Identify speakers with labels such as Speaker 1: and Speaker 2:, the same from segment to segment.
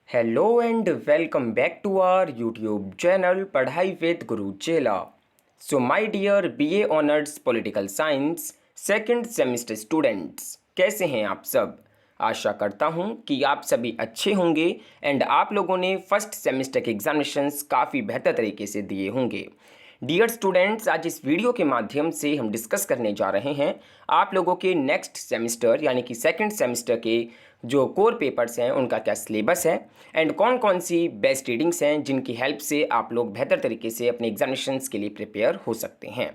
Speaker 1: Hello and welcome back to our YouTube channel पढ़ाई with Guru Chela. So my dear BA honours political science second semester students, कैसे हैं आप सब। आशा करता हूं कि आप सभी अच्छे होंगे एंड आप लोगों ने फर्स्ट सेमेस्टर के एग्जामिनेशंस काफ़ी बेहतर तरीके से दिए होंगे। डियर स्टूडेंट्स, आज इस वीडियो के माध्यम से हम डिस्कस करने जा रहे हैं आप लोगों के नेक्स्ट सेमेस्टर यानी कि सेकंड सेमेस्टर के जो कोर पेपर्स हैं उनका क्या सिलेबस है एंड कौन कौन सी बेस्ट रीडिंग्स हैं जिनकी हेल्प से आप लोग बेहतर तरीके से अपने एग्जामिनेशंस के लिए प्रिपेयर हो सकते हैं।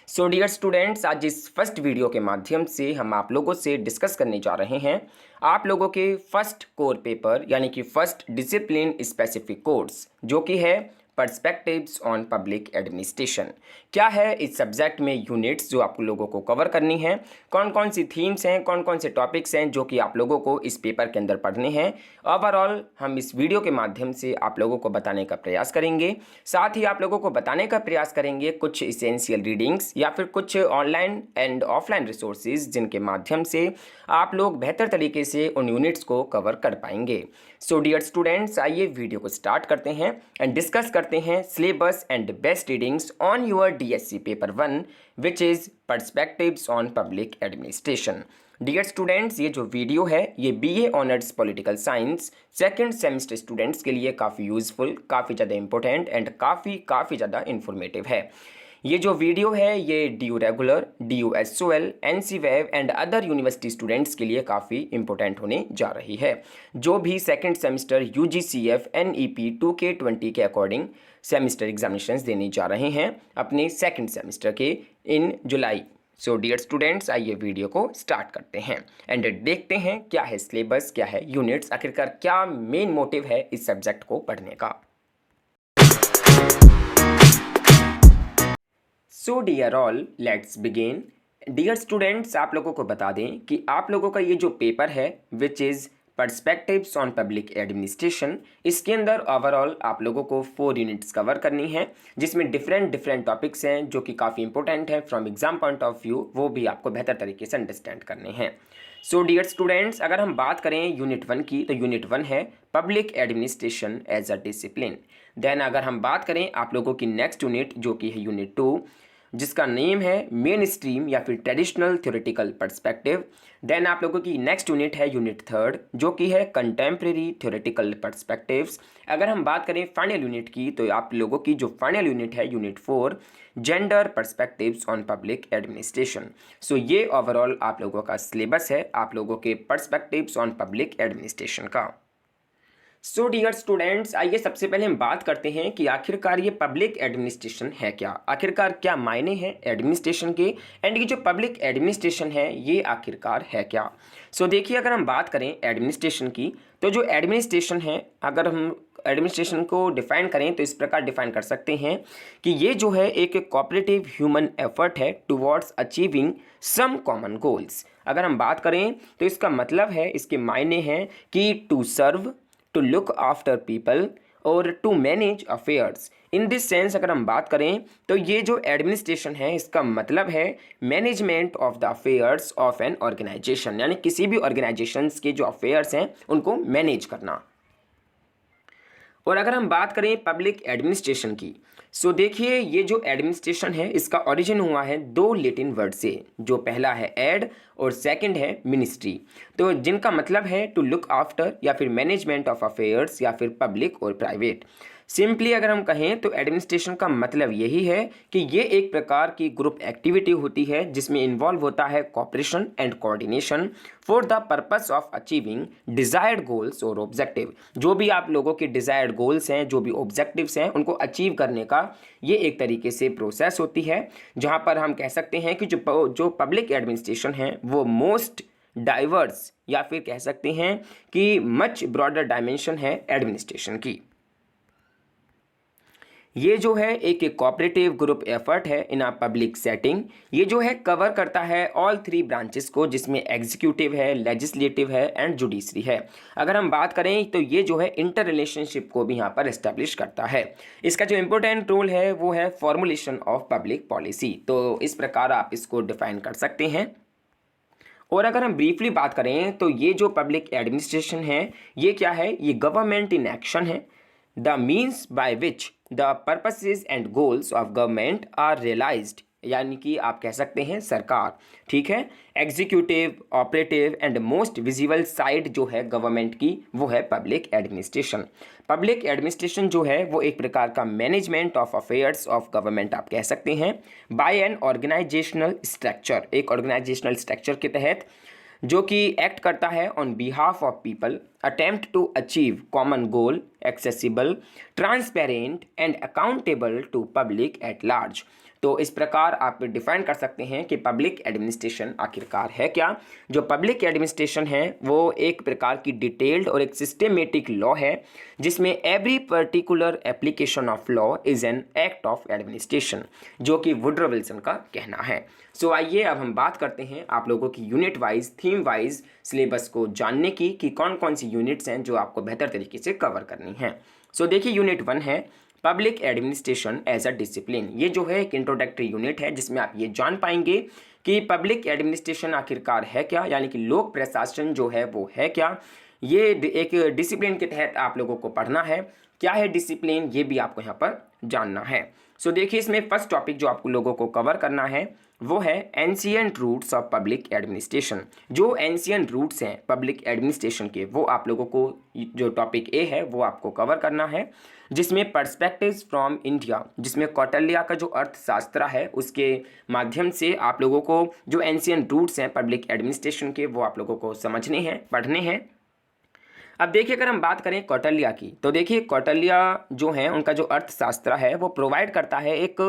Speaker 1: सो डियर स्टूडेंट्स, आज इस फर्स्ट वीडियो के माध्यम से हम आप लोगों से डिस्कस करने जा रहे हैं आप लोगों के फर्स्ट कोर पेपर यानी कि फर्स्ट डिसिप्लिन स्पेसिफिक कोर्स जो कि है पर्सपेक्टिव्स ऑन पब्लिक एडमिनिस्ट्रेशन। क्या है इस सब्जेक्ट में यूनिट्स जो आप लोगों को कवर करनी है, कौन कौन सी थीम्स हैं, कौन कौन से टॉपिक्स हैं जो कि आप लोगों को इस पेपर के अंदर पढ़ने हैं। ओवरऑल हम इस वीडियो के माध्यम से आप लोगों को बताने का प्रयास करेंगे। साथ ही आप लोगों को बताने का प्रयास करेंगे कुछ इसेंशियल रीडिंग्स या फिर कुछ ऑनलाइन एंड ऑफलाइन रिसोर्सेज जिनके माध्यम से आप लोग बेहतर तरीके से उन यूनिट्स को कवर कर पाएंगे। सो डियर स्टूडेंट्स, आइए वीडियो को स्टार्ट करते हैं एंड डिस्कस करते हैं syllabus and best readings on your DSC paper 1 which is perspectives on public administration. Dear students, ये जो वीडियो है ये BA honours political science second semester students के लिए काफ़ी यूजफुल, काफ़ी ज़्यादा इंपॉर्टेंट एंड काफ़ी ज़्यादा इंफॉर्मेटिव है। ये जो वीडियो है ये DU regular, DU SOL, NC wave and other university students के लिए काफ़ी इंपॉर्टेंट होने जा रही है जो भी second semester UGCF NEP 2K20 के अकॉर्डिंग सेमेस्टर एग्जामिनेशंस देने जा रहे हैं अपने सेकंड सेमेस्टर के इन जुलाई। सो डियर स्टूडेंट्स, आइए वीडियो को स्टार्ट करते हैं एंड देखते हैं क्या है सिलेबस, क्या है यूनिट्स, आखिरकार क्या मेन मोटिव है इस सब्जेक्ट को पढ़ने का। So dear all, let's begin. Dear students, आप लोगों को बता दें कि आप लोगों का ये जो पेपर है विच is perspectives on public administration, इसके अंदर ओवरऑल आप लोगों को 4 यूनिट्स कवर करनी है जिसमें डिफरेंट टॉपिक्स हैं जो कि काफ़ी इंपॉर्टेंट है from exam point of view, वो भी आपको बेहतर तरीके से अंडरस्टैंड करने हैं। सो डियर स्टूडेंट्स, अगर हम बात करें यूनिट 1 की तो यूनिट 1 है public administration as a discipline. Then अगर हम बात करें आप लोगों की नेक्स्ट यूनिट जो कि है यूनिट 2 जिसका नेम है मेन स्ट्रीम या फिर ट्रेडिशनल थ्योरेटिकल पर्सपेक्टिव। देन आप लोगों की नेक्स्ट यूनिट है यूनिट 3 जो कि है कंटेम्प्रेरी थ्योरेटिकल पर्सपेक्टिव्स। अगर हम बात करें फाइनल यूनिट की तो आप लोगों की जो फाइनल यूनिट है unit 4 gender perspectives on public administration. So ये ओवरऑल आप लोगों का सिलेबस है आप लोगों के पर्सपेक्टिव्स ऑन पब्लिक एडमिनिस्ट्रेशन का। सो डियर स्टूडेंट्स, आइए सबसे पहले हम बात करते हैं कि आखिरकार ये पब्लिक एडमिनिस्ट्रेशन है क्या, आखिरकार क्या मायने हैं एडमिनिस्ट्रेशन के एंड ये जो पब्लिक एडमिनिस्ट्रेशन है ये आखिरकार है क्या। सो देखिए, अगर हम बात करें एडमिनिस्ट्रेशन की तो जो एडमिनिस्ट्रेशन है, अगर हम एडमिनिस्ट्रेशन को डिफाइन करें तो इस प्रकार डिफाइन कर सकते हैं कि ये जो है एक कोऑपरेटिव ह्यूमन एफर्ट है towards achieving some common goals. अगर हम बात करें तो इसका मतलब है, इसके मायने हैं कि to serve, to look after people और to manage affairs. In this sense अगर हम बात करें तो ये जो एडमिनिस्ट्रेशन है इसका मतलब है management of the affairs of an organisation, यानी किसी भी ऑर्गेनाइजेशंस के जो अफेयर्स हैं उनको मैनेज करना। और अगर हम बात करें पब्लिक एडमिनिस्ट्रेशन की, सो देखिए ये जो एडमिनिस्ट्रेशन है इसका ओरिजिन हुआ है 2 लैटिन वर्ड से, जो पहला है एड और सेकंड है मिनिस्ट्री, तो जिनका मतलब है टू लुक आफ्टर या फिर मैनेजमेंट ऑफ अफेयर्स या फिर पब्लिक और प्राइवेट। सिंपली अगर हम कहें तो एडमिनिस्ट्रेशन का मतलब यही है कि ये एक प्रकार की ग्रुप एक्टिविटी होती है जिसमें इन्वॉल्व होता है cooperation and coordination for the purpose of achieving desired goals और ऑब्जेक्टिव। जो भी आप लोगों के डिजायर्ड गोल्स हैं, जो भी ऑब्जेक्टिव्स हैं, उनको अचीव करने का ये एक तरीके से प्रोसेस होती है जहां पर हम कह सकते हैं कि जो पब्लिक एडमिनिस्ट्रेशन है वो मोस्ट डाइवर्स या फिर कह सकते हैं कि मच ब्रॉडर डायमेंशन है एडमिनिस्ट्रेशन की। ये जो है एक कोऑपरेटिव ग्रुप एफर्ट है इन अ पब्लिक सेटिंग। ये जो है कवर करता है ऑल 3 ब्रांचेस को जिसमें एग्जीक्यूटिव है, लेजिस्लेटिव है एंड जुडिशरी है। अगर हम बात करें तो ये जो है इंटर रिलेशनशिप को भी यहाँ पर एस्टेब्लिश करता है। इसका जो इंपॉर्टेंट रोल है वो है फॉर्मुलेशन ऑफ पब्लिक पॉलिसी, तो इस प्रकार आप इसको डिफाइन कर सकते हैं। और अगर हम ब्रीफली बात करें तो ये जो पब्लिक एडमिनिस्ट्रेशन है ये क्या है, ये गवर्नमेंट इन एक्शन है, the means by which the purposes and goals of government are realised, यानी कि आप कह सकते हैं सरकार, ठीक है। Executive, operative and most visible side जो है गवर्नमेंट की वो है पब्लिक एडमिनिस्ट्रेशन। पब्लिक एडमिनिस्ट्रेशन जो है वो एक प्रकार का management of affairs of government आप कह सकते हैं बाय एन ऑर्गेनाइजेशनल स्ट्रक्चर, एक ऑर्गेनाइजेशनल स्ट्रक्चर के तहत जो कि एक्ट करता है on behalf of people, attempt to achieve common goal, accessible, transparent and accountable to public at large. तो इस प्रकार आप डिफाइन कर सकते हैं कि पब्लिक एडमिनिस्ट्रेशन आखिरकार है क्या। जो पब्लिक एडमिनिस्ट्रेशन है वो एक प्रकार की डिटेल्ड और एक सिस्टेमेटिक लॉ है जिसमें every particular application of law is an act of administration, जो कि वुडरो विल्सन का कहना है। सो आइए अब हम बात करते हैं आप लोगों की unit wise, theme wise syllabus को जानने की कि कौन कौन सी यूनिट्स हैं जो आपको बेहतर तरीके से कवर करनी है। सो देखिए यूनिट 1 है public administration as a discipline. ये जो है एक इंट्रोडक्टरी यूनिट है जिसमें आप ये जान पाएंगे कि पब्लिक एडमिनिस्ट्रेशन आखिरकार है क्या, यानी कि लोक प्रशासन जो है वो है क्या। ये एक डिसिप्लिन के तहत आप लोगों को पढ़ना है। क्या है डिसिप्लिन, ये भी आपको यहाँ पर जानना है। सो देखिए इसमें फर्स्ट टॉपिक जो आपको लोगों को कवर करना है वो है ancient roots of public administration. जो एंशिएंट रूट्स हैं पब्लिक एडमिनिस्ट्रेशन के वो आप लोगों को, जो टॉपिक ए है वो आपको कवर करना है, जिसमें पर्सपेक्टिव्स फ्रॉम इंडिया, जिसमें कौटिल्य का जो अर्थशास्त्र है उसके माध्यम से आप लोगों को जो एंशिएंट रूट्स हैं पब्लिक एडमिनिस्ट्रेशन के वो आप लोगों को समझने हैं, पढ़ने हैं। अब देखिए अगर हम बात करें कौटिल्य की तो देखिए कौटिल्य जो है उनका जो अर्थशास्त्र है वो प्रोवाइड करता है एक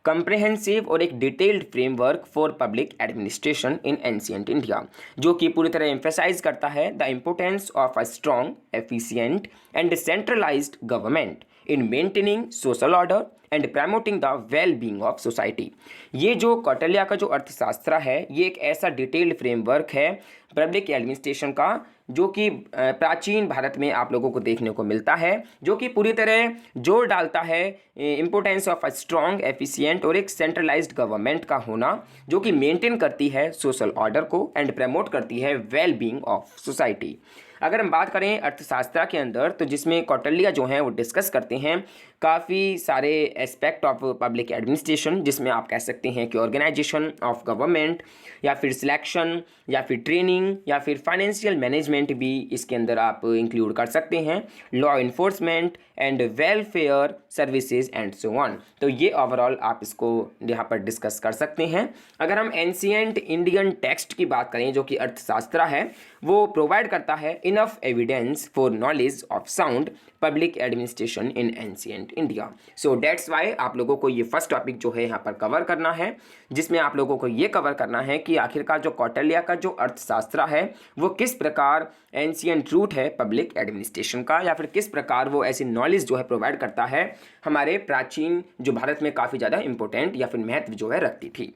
Speaker 1: कंप्रेहेंसिव और एक detailed framework for public administration in ancient India, जो कि पूरी तरह एम्फेसाइज करता है the importance of a strong, efficient and decentralised government in maintaining social order and promoting the well being of society. ये जो कौटिल्य का जो अर्थशास्त्र है ये एक ऐसा डिटेल्ड फ्रेमवर्क है पब्लिक एडमिनिस्ट्रेशन का जो कि प्राचीन भारत में आप लोगों को देखने को मिलता है, जो कि पूरी तरह जोर डालता है importance of a strong, efficient और एक सेंट्रलाइज्ड गवर्नमेंट का होना, जो कि मेंटेन करती है सोशल ऑर्डर को एंड प्रमोट करती है वेल बीइंग ऑफ सोसाइटी। अगर हम बात करें अर्थशास्त्र के अंदर तो जिसमें कौटिल्य जो हैं वो डिस्कस करते हैं काफ़ी सारे एस्पेक्ट ऑफ पब्लिक एडमिनिस्ट्रेशन, जिसमें आप कह सकते हैं कि ऑर्गेनाइजेशन ऑफ गवर्नमेंट या फिर सिलेक्शन या फिर ट्रेनिंग या फिर फाइनेंशियल मैनेजमेंट भी इसके अंदर आप इंक्लूड कर सकते हैं, law enforcement and welfare services and so on. तो ये ओवरऑल आप इसको यहाँ पर डिस्कस कर सकते हैं। अगर हम एंशिएंट इंडियन टेक्स्ट की बात करें जो कि अर्थशास्त्र है वो प्रोवाइड करता है enough evidence for knowledge of sound public administration in ancient India. So that's why आप लोगों को ये फर्स्ट टॉपिक जो है यहाँ पर कवर करना है, जिसमें आप लोगों को ये कवर करना है कि आखिरकार जो कौटिल्य का जो अर्थशास्त्र है वो किस प्रकार एंशिएंट रूट है पब्लिक एडमिनिस्ट्रेशन का, या फिर किस प्रकार वो ऐसी नॉलेज जो है प्रोवाइड करता है हमारे प्राचीन जो भारत में काफ़ी ज़्यादा इंपॉर्टेंट या फिर महत्व जो है रखती थी।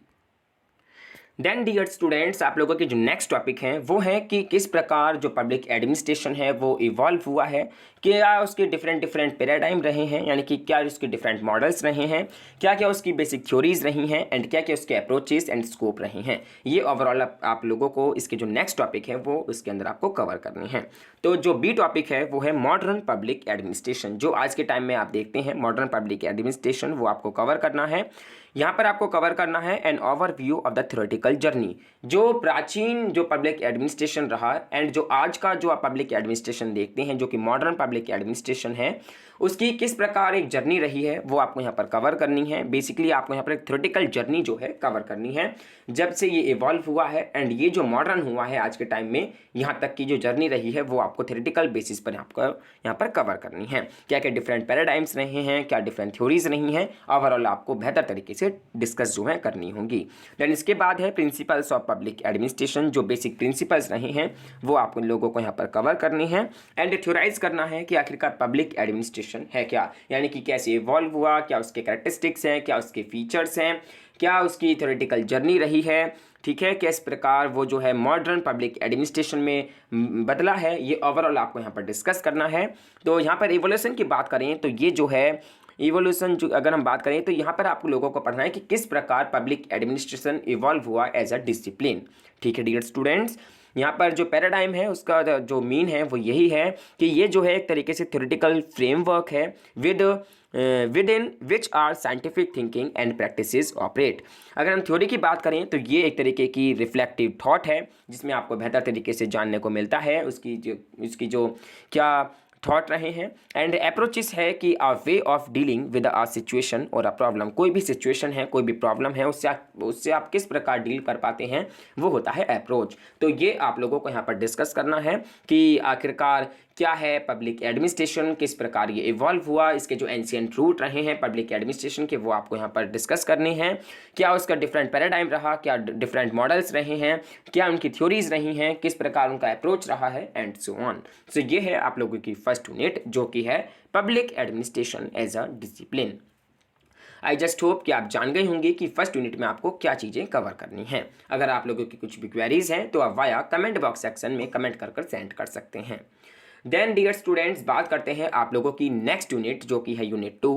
Speaker 1: देन डियर स्टूडेंट्स आप लोगों के जो नेक्स्ट टॉपिक हैं वो है कि किस प्रकार जो पब्लिक एडमिनिस्ट्रेशन है वो इवॉल्व हुआ है, क्या उसके डिफरेंट पैराडाइम रहे हैं, यानी कि क्या उसके डिफरेंट मॉडल्स रहे हैं, क्या क्या उसकी बेसिक थ्योरीज रही हैं एंड क्या क्या उसके अप्रोचेस एंड स्कोप रहे हैं। ये ओवरऑल आप लोगों को इसके जो नेक्स्ट टॉपिक है वो उसके अंदर आपको कवर करनी है। तो जो बी टॉपिक है वो है मॉडर्न पब्लिक एडमिनिस्ट्रेशन। जो आज के टाइम में आप देखते हैं मॉडर्न पब्लिक एडमिनिस्ट्रेशन वो आपको कवर करना है। यहाँ पर आपको कवर करना है an overview of the theoretical journey, जो प्राचीन जो पब्लिक एडमिनिस्ट्रेशन रहा एंड जो आज का जो आप पब्लिक एडमिनिस्ट्रेशन देखते हैं जो कि मॉडर्न पब्लिक एडमिनिस्ट्रेशन है उसकी किस प्रकार एक जर्नी रही है वो आपको यहाँ पर कवर करनी है। बेसिकली आपको यहाँ पर एक थ्योरेटिकल जर्नी जो है कवर करनी है, जब से ये इवॉल्व हुआ है एंड ये जो मॉडर्न हुआ है आज के टाइम में यहाँ तक की जो जर्नी रही है वो आपको थ्योरेटिकल बेसिस पर आपको यहाँ पर कवर करनी है। क्या क्या डिफरेंट पैराडाइम्स रहे हैं, क्या डिफरेंट थ्योरीज रही हैं, ओवरऑल आपको बेहतर तरीके से डिस्कस जो है करनी होंगी। देन इसके बाद है प्रिंसिपल्स ऑफ पब्लिक एडमिनिस्ट्रेशन। जो बेसिक प्रिंसिपल्स रहे हैं वो आप लोगों को यहाँ पर कवर करनी है एंड थ्योराइज करना है कि आखिरकार पब्लिक एडमिनिस्ट्रेशन है क्या, यानी कि कैसे इवॉल्व हुआ, क्या उसके कैरेक्टरिस्टिक्स हैं, क्या उसके फीचर्स हैं, क्या उसकी थ्योरेटिकल जर्नी रही है, ठीक है, किस प्रकार वो जो है मॉडर्न पब्लिक एडमिनिस्ट्रेशन में बदला है, ये ओवरऑल आपको यहाँ पर डिस्कस करना है। तो यहाँ पर इवोल्यूशन की बात करें तो ये जो है इवोल्यूशन जो अगर हम बात करें तो यहाँ पर आप लोगों को पढ़ना है कि किस प्रकार पब्लिक एडमिनिस्ट्रेशन इवॉल्व हुआ एज अ डिसिप्लिन। ठीक है डियर स्टूडेंट्स, यहाँ पर जो पैराडाइम है उसका जो मीन है वो यही है कि ये जो है एक तरीके से थ्योरेटिकल फ्रेमवर्क है within which our scientific thinking and practices operate. अगर हम थ्योरी की बात करें तो ये एक तरीके की रिफ्लेक्टिव थॉट है जिसमें आपको बेहतर तरीके से जानने को मिलता है उसकी जो क्या थॉट रहे हैं। एंड अप्रोचेस है कि a way of dealing with a situation और अ प्रॉब्लम, कोई भी सिचुएशन है कोई भी प्रॉब्लम है उससे आप किस प्रकार डील कर पाते हैं वो होता है अप्रोच। तो ये आप लोगों को यहाँ पर डिस्कस करना है कि आखिरकार क्या है पब्लिक एडमिनिस्ट्रेशन, किस प्रकार ये इवॉल्व हुआ, इसके जो एंशिएंट रूट रहे हैं पब्लिक एडमिनिस्ट्रेशन के वो आपको यहाँ पर डिस्कस करने हैं, क्या उसका डिफरेंट पैराडाइम रहा, क्या डिफरेंट मॉडल्स रहे हैं, क्या उनकी थ्योरीज रही हैं, किस प्रकार उनका अप्रोच रहा है एंड सो ऑन। सो ये है आप लोगों की फर्स्ट यूनिट जो कि है public administration as a discipline. I just hope कि आप जान गए होंगे कि फर्स्ट यूनिट में आपको क्या चीज़ें कवर करनी हैं। अगर आप लोगों की कुछ भी क्वेरीज हैं तो आप वाया कमेंट बॉक्स सेक्शन में कमेंट कर सेंड कर सकते हैं। देन डियर स्टूडेंट्स बात करते हैं आप लोगों की नेक्स्ट यूनिट जो कि है यूनिट 2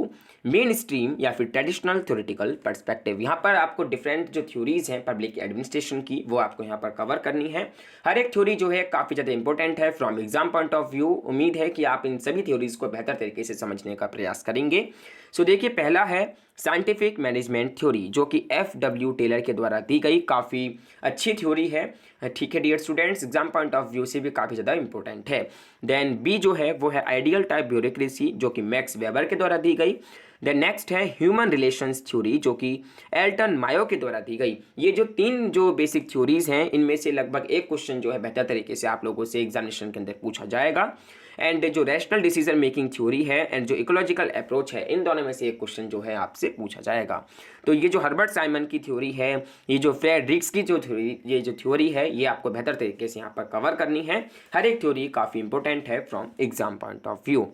Speaker 1: मेन स्ट्रीम या फिर ट्रेडिशनल थ्योरेटिकल पर्सपेक्टिव। यहाँ पर आपको डिफरेंट जो थ्योरीज हैं पब्लिक एडमिनिस्ट्रेशन की वो आपको यहाँ पर कवर करनी है। हर एक थ्योरी जो है काफ़ी ज़्यादा इंपॉर्टेंट है from exam point of view. उम्मीद है कि आप इन सभी थ्योरीज को बेहतर तरीके से समझने का प्रयास करेंगे। सो देखिए पहला है साइंटिफिक मैनेजमेंट थ्योरी जो कि FW टेलर के द्वारा दी गई काफ़ी अच्छी थ्योरी है। ठीक है dear students, exam point of view से भी काफ़ी ज़्यादा इंपॉर्टेंट है। देन बी जो है वो है आइडियल टाइप ब्यूरोक्रेसी जो कि मैक्स वेबर के द्वारा दी गई। देन नेक्स्ट है ह्यूमन रिलेशंस थ्योरी जो कि एल्टन मायो के द्वारा दी गई। ये जो तीन जो बेसिक थ्योरीज हैं इनमें से लगभग एक क्वेश्चन जो है बेहतर तरीके से आप लोगों से एग्जामिनेशन के अंदर पूछा जाएगा। एंड जो रैशनल डिसीजन मेकिंग थ्योरी है एंड जो इकोलॉजिकल अप्रोच है इन दोनों में से एक क्वेश्चन जो है आपसे पूछा जाएगा। तो ये जो हर्बर्ट साइमन की थ्योरी है, ये जो फ्रेडरिक्स की जो थ्योरी है ये आपको बेहतर तरीके से यहाँ पर कवर करनी है। हर एक थ्योरी काफ़ी इंपॉर्टेंट है from exam point of view.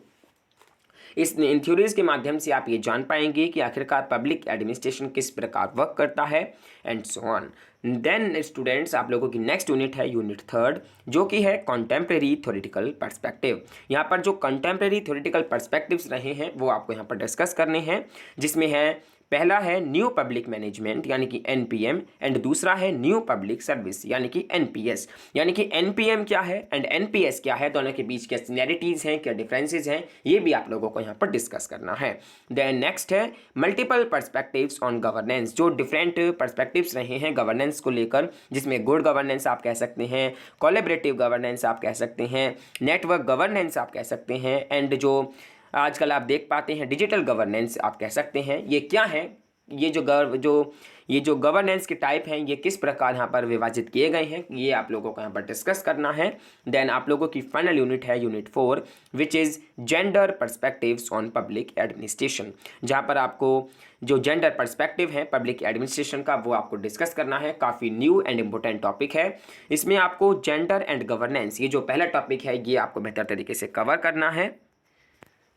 Speaker 1: In theories के माध्यम से आप ये जान पाएंगे कि आखिरकार पब्लिक एडमिनिस्ट्रेशन किस प्रकार वर्क करता है and so on. Then students आप लोगों की नेक्स्ट यूनिट है यूनिट 3 जो कि है कॉन्टेम्प्रेरी थ्योरेटिकल पर्सपेक्टिव। यहाँ पर जो कॉन्टेम्प्रेरी थ्योरेटिकल पर्सपेक्टिव्स रहे हैं वो आपको यहाँ पर डिस्कस करने हैं, जिसमें है पहला है न्यू पब्लिक मैनेजमेंट यानी कि NPM एंड दूसरा है न्यू पब्लिक सर्विस यानी कि NPS। यानी कि NPM क्या है एंड NPS क्या है, दोनों के बीच क्या सिमिलैरिटीज हैं क्या डिफरेंसेस हैं, ये भी आप लोगों को यहाँ पर डिस्कस करना है। देन नेक्स्ट है मल्टीपल पर्सपेक्टिव्स ऑन गवर्नेंस, जो डिफरेंट पर्सपेक्टिव्स रहे हैं गवर्नेंस को लेकर, जिसमें गुड गवर्नेंस आप कह सकते हैं, कोलैबोरेटिव गवर्नेंस आप कह सकते हैं, नेटवर्क गवर्नेंस आप कह सकते हैं, एंड जो आजकल आप देख पाते हैं डिजिटल गवर्नेंस आप कह सकते हैं। ये क्या है, ये जो गवर्नेंस के टाइप हैं ये किस प्रकार यहाँ पर विभाजित किए गए हैं, ये आप लोगों को यहाँ पर डिस्कस करना है। देन आप लोगों की फाइनल यूनिट है unit 4 which is gender perspectives on public administration, जहाँ पर आपको जो जेंडर पर्सपेक्टिव है पब्लिक एडमिनिस्ट्रेशन का वो आपको डिस्कस करना है। काफ़ी न्यू एंड इम्पोर्टेंट टॉपिक है। इसमें आपको जेंडर एंड गवर्नेंस ये जो पहला टॉपिक है ये आपको बेहतर तरीके से कवर करना है।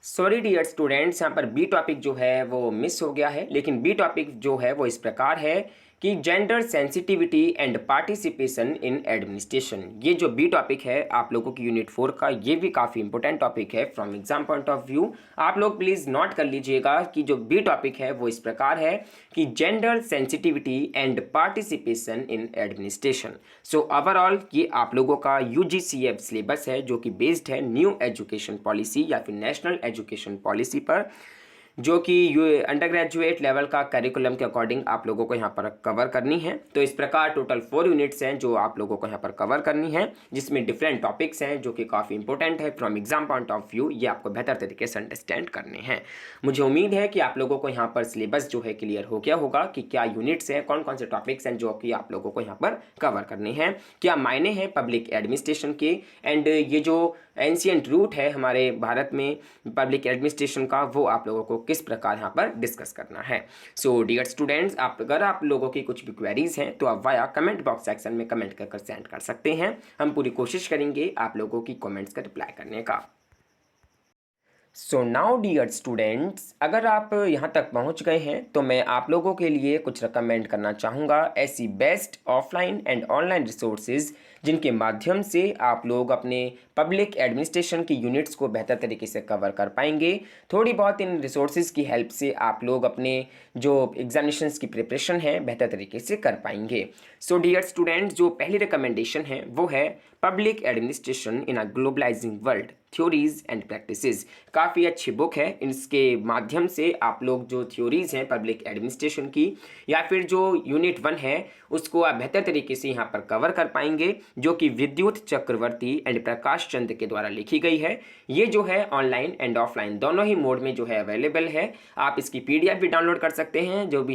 Speaker 1: सॉरी डियर स्टूडेंट्स, यहाँ पर बी टॉपिक जो है वो मिस हो गया है, लेकिन बी टॉपिक जो है वो इस प्रकार है कि gender sensitivity and participation in administration. ये जो बी टॉपिक है आप लोगों की यूनिट 4 का ये भी काफ़ी इंपॉर्टेंट टॉपिक है from exam point of view. आप लोग प्लीज़ नोट कर लीजिएगा कि जो बी टॉपिक है वो इस प्रकार है कि gender sensitivity and participation in administration. So overall ये आप लोगों का UGCF सिलेबस है जो कि बेस्ड है न्यू एजुकेशन पॉलिसी या फिर नेशनल एजुकेशन पॉलिसी पर, जो कि अंडर ग्रेजुएट लेवल का करिकुलम के अकॉर्डिंग आप लोगों को यहाँ पर कवर करनी है। तो इस प्रकार टोटल 4 यूनिट्स हैं जो आप लोगों को यहाँ पर कवर करनी है, जिसमें डिफरेंट टॉपिक्स हैं जो कि काफ़ी इंपॉर्टेंट है from exam point of view. ये आपको बेहतर तरीके से अंडरस्टैंड करने हैं। मुझे उम्मीद है कि आप लोगों को यहाँ पर सिलेबस जो है क्लियर हो गया होगा कि क्या यूनिट्स हैं, कौन कौन से टॉपिक्स हैं जो कि आप लोगों को यहाँ पर कवर करने हैं, क्या मायने हैं पब्लिक एडमिनिस्ट्रेशन के, एंड ये जो एंशिएंट रूट है हमारे भारत में पब्लिक एडमिनिस्ट्रेशन का वो आप लोगों को किस प्रकार यहाँ पर डिस्कस करना है। सो डियर स्टूडेंट्स, अगर आप लोगों की कुछ भी क्वेरीज हैं तो आप वाया कमेंट बॉक्स सेक्शन में कमेंट कर सेंड कर सकते हैं। हम पूरी कोशिश करेंगे आप लोगों की कमेंट्स का रिप्लाई करने का। सो नाउ डियर स्टूडेंट्स, अगर आप यहाँ तक पहुँच गए हैं तो मैं आप लोगों के लिए कुछ रिकमेंड करना चाहूँगा ऐसी best offline and online resources जिनके माध्यम से आप लोग अपने पब्लिक एडमिनिस्ट्रेशन की यूनिट्स को बेहतर तरीके से कवर कर पाएंगे। थोड़ी बहुत इन रिसोर्सेज की हेल्प से आप लोग अपने जो एग्जामिनेशंस की प्रिपरेशन है बेहतर तरीके से कर पाएंगे। सो डियर स्टूडेंट्स, जो पहली रिकमेंडेशन है वो है public administration in a globalising world, theories and practices. काफ़ी अच्छी बुक है। इसके माध्यम से आप लोग जो थ्योरीज हैं पब्लिक एडमिनिस्ट्रेशन की या फिर जो यूनिट 1 है उसको आप बेहतर तरीके से यहाँ पर कवर कर पाएंगे, जो कि विद्युत चक्रवर्ती एंड प्रकाश चंद्र के द्वारा लिखी गई है। ये जो है ऑनलाइन एंड ऑफलाइन दोनों ही मोड में जो है अवेलेबल है। आप इसकी PDF भी डाउनलोड कर सकते हैं, जो कि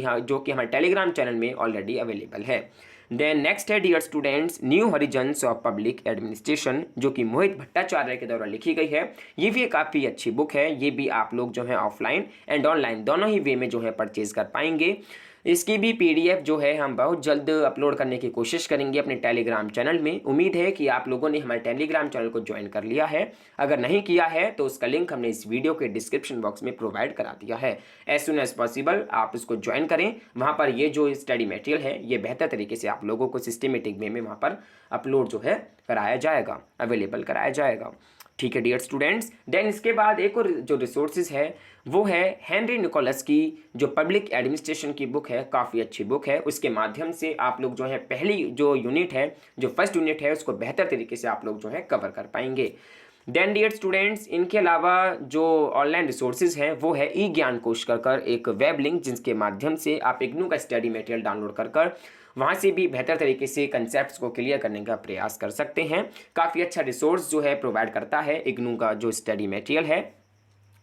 Speaker 1: हमारे टेलीग्राम चैनल में ऑलरेडी अवेलेबल है। देन नेक्स्ट है dear students new horizons of public administration, जो कि मोहित भट्टाचार्य के द्वारा लिखी गई है। ये भी काफ़ी अच्छी बुक है। ये भी आप लोग जो है ऑफलाइन एंड ऑनलाइन दोनों ही वे में जो है परचेज कर पाएंगे। इसकी भी PDF जो है हम बहुत जल्द अपलोड करने की कोशिश करेंगे अपने टेलीग्राम चैनल में। उम्मीद है कि आप लोगों ने हमारे टेलीग्राम चैनल को ज्वाइन कर लिया है। अगर नहीं किया है तो उसका लिंक हमने इस वीडियो के डिस्क्रिप्शन बॉक्स में प्रोवाइड करा दिया है। एज सुन एज पॉसिबल आप इसको ज्वाइन करें। वहाँ पर ये जो स्टडी मटेरियल है ये बेहतर तरीके से आप लोगों को सिस्टमेटिक वे में वहाँ पर अपलोड जो है कराया जाएगा, अवेलेबल कराया जाएगा। ठीक है डियर स्टूडेंट्स। देन इसके बाद एक और जो रिसोर्सेज है वो है हेनरी निकोलस की जो पब्लिक एडमिनिस्ट्रेशन की बुक है। काफ़ी अच्छी बुक है। उसके माध्यम से आप लोग जो है पहली जो यूनिट है, जो फर्स्ट यूनिट है, उसको बेहतर तरीके से आप लोग जो है कवर कर पाएंगे। देन डियर स्टूडेंट्स, इनके अलावा जो ऑनलाइन रिसोर्सेज हैं वो है ई ज्ञान कोश कर एक वेब लिंक, जिसके माध्यम से आप इग्नू का स्टडी मटेरियल डाउनलोड कर वहाँ से भी बेहतर तरीके से कंसेप्ट्स को क्लियर करने का प्रयास कर सकते हैं। काफ़ी अच्छा रिसोर्स जो है प्रोवाइड करता है इग्नू का जो स्टडी मटेरियल है।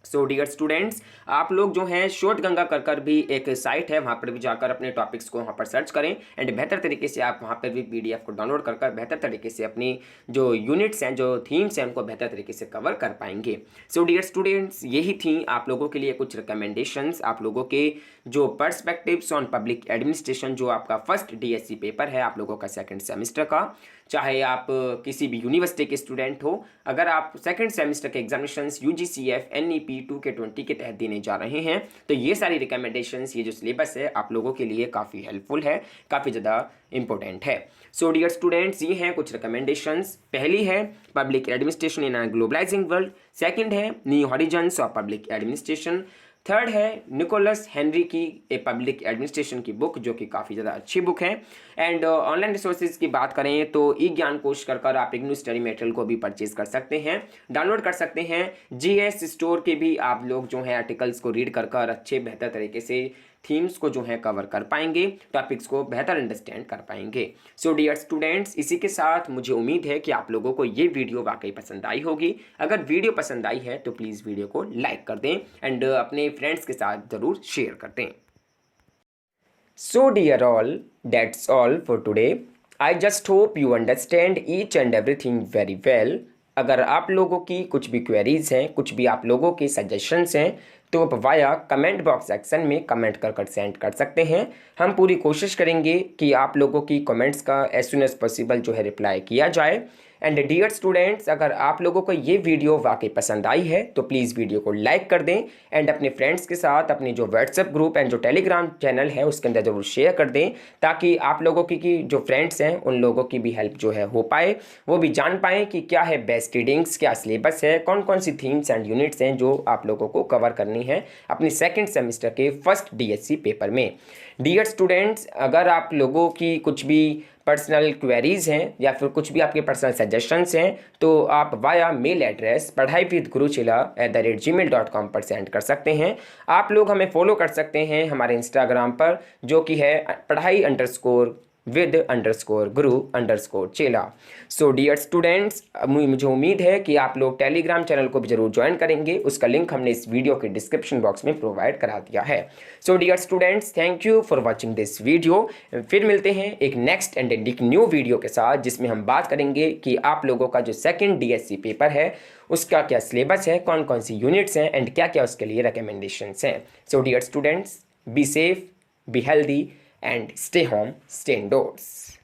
Speaker 1: सो डियर स्टूडेंट्स, आप लोग जो हैं शोध गंगा कर भी एक साइट है, वहाँ पर भी जाकर अपने टॉपिक्स को वहाँ पर सर्च करें एंड बेहतर तरीके से आप वहाँ पर भी PDF को डाउनलोड कर बेहतर तरीके से अपनी जो यूनिट्स हैं, जो थीम्स हैं, उनको बेहतर तरीके से कवर कर पाएंगे। सो डियर स्टूडेंट्स, यही थी आप लोगों के लिए कुछ रिकमेंडेशंस, आप लोगों के जो पर्सपेक्टिव्स ऑन पब्लिक एडमिनिस्ट्रेशन, जो आपका फर्स्ट DSC पेपर है आप लोगों का सेकेंड सेमेस्टर का। चाहे आप किसी भी यूनिवर्सिटी के स्टूडेंट हो, अगर आप सेकंड सेमेस्टर के एग्जामिनेशंस UGCF NEP 2K20 के तहत देने जा रहे हैं तो ये सारी रिकमेंडेशंस, ये जो सिलेबस है आप लोगों के लिए काफ़ी हेल्पफुल है, काफ़ी ज़्यादा इंपॉर्टेंट है। सो डियर स्टूडेंट्स, ये हैं कुछ रिकमेंडेशंस। पहली है public administration in a globalising world, second है new horizons of public administration, third है निकोलस हेनरी की ए पब्लिक एडमिनिस्ट्रेशन की बुक, जो कि काफ़ी ज़्यादा अच्छी बुक है। एंड ऑनलाइन रिसोर्सेज की बात करें तो ई ज्ञान कोश कर आप इग्नू स्टडी मटेरियल को भी परचेज कर सकते हैं, डाउनलोड कर सकते हैं। GS स्टोर के भी आप लोग जो हैं आर्टिकल्स को रीड कर अच्छे बेहतर तरीके से थीम्स को जो है कवर कर पाएंगे, टॉपिक्स को बेहतर अंडरस्टैंड कर पाएंगे। सो डियर स्टूडेंट्स, इसी के साथ मुझे उम्मीद है कि आप लोगों को ये वीडियो वाकई पसंद आई होगी। अगर वीडियो पसंद आई है तो प्लीज़ वीडियो को लाइक कर दें एंड अपने फ्रेंड्स के साथ ज़रूर शेयर कर दें। So dear all, that's all for today. I just hope you understand each and everything very well. अगर आप लोगों की कुछ भी क्वेरीज हैं, कुछ भी आप लोगों के सजेशंस हैं, तो आप वाया कमेंट बॉक्स सेक्शन में कमेंट कर सेंड कर सकते हैं। हम पूरी कोशिश करेंगे कि आप लोगों की कमेंट्स का एज सुन एज पॉसिबल जो है रिप्लाई किया जाए। एंड डियर स्टूडेंट्स, अगर आप लोगों को ये वीडियो वाकई पसंद आई है तो प्लीज़ वीडियो को लाइक कर दें एंड अपने फ्रेंड्स के साथ अपने जो व्हाट्सएप ग्रुप एंड जो टेलीग्राम चैनल है उसके अंदर ज़रूर शेयर कर दें, ताकि आप लोगों की जो फ्रेंड्स हैं उन लोगों की भी हेल्प जो है हो पाए, वो भी जान पाएँ कि क्या है बेस्ट रीडिंग्स, क्या सिलेबस है, कौन कौन सी थीम्स एंड यूनिट्स हैं जो आप लोगों को कवर करनी है अपने सेकेंड सेमेस्टर के फर्स्ट DSC पेपर में। डियर स्टूडेंट्स, अगर आप लोगों की कुछ भी पर्सनल क्वेरीज हैं या फिर कुछ भी आपके पर्सनल सजेशंस हैं तो आप वाया मेल एड्रेस padhaivithguruchela@gmail.com पर सेंड कर सकते हैं। आप लोग हमें फॉलो कर सकते हैं हमारे इंस्टाग्राम पर, जो कि है padhai_with_guru_chela। सो डियर स्टूडेंट्स, मुझे उम्मीद है कि आप लोग टेलीग्राम चैनल को भी जरूर ज्वाइन करेंगे। उसका लिंक हमने इस वीडियो के डिस्क्रिप्शन बॉक्स में प्रोवाइड करा दिया है। So dear students, thank you for watching this video. फिर मिलते हैं एक नेक्स्ट एंड एक न्यू वीडियो के साथ, जिसमें हम बात करेंगे कि आप लोगों का जो सेकेंड DSC पेपर है उसका क्या सिलेबस है, कौन कौन सी यूनिट्स हैं एंड क्या क्या उसके लिए रिकमेंडेशंस हैं। So dear students, be safe, be healthy and stay home, stay indoors.